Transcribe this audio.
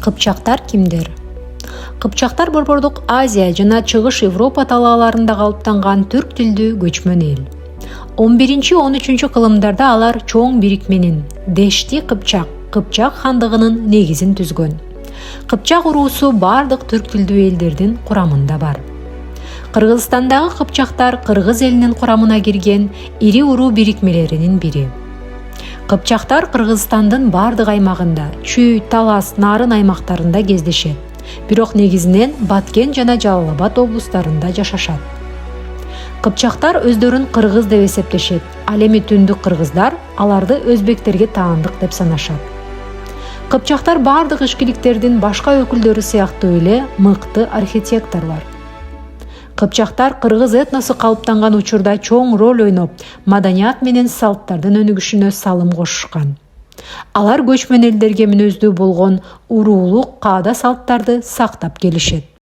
Кыпчактар кимдер? Кыпчактар Борбордук Азия жана Чыгыш Европа талааларында калыптанган түрк тилдүү көчмөн эл. 11-13 кылымдарда алар чоң бирикменин Дешти Кыпчак хандыгынын негизин түзгөн. Кыпчак уруусу бардык түрк тилдүү элдердин курамында бар. Кыргызстандагы кыпчактар кыргыз элинин курамына кирген ири уруу бирикмелеринин бири. Кыпчактар Кыргызстандын бардык аймагында, Чүй, Талас, Нарын аймактарында кездешет. Бирок негизинен Баткен жана Жалал Абад облустарында жашашат. Кыпчактар өздөрүн кыргыз деп эсептешет. Ал эми түндүк кыргыздар аларды өзбектерге таандык деп санашат. Кыпчактар бардык ичкиликтердин башка өкүлдөрү сыяктуу эле мыкты архитекторлор. Кыпчактар кыргыз этносу калыптанган учурда чоң роль ойноп, маданият менен салттардын өнүгүшүнө салым кошушкан. Алар көчмөн элдерге мүнөздүү болгон уруулук каада салттарды сактап келишет.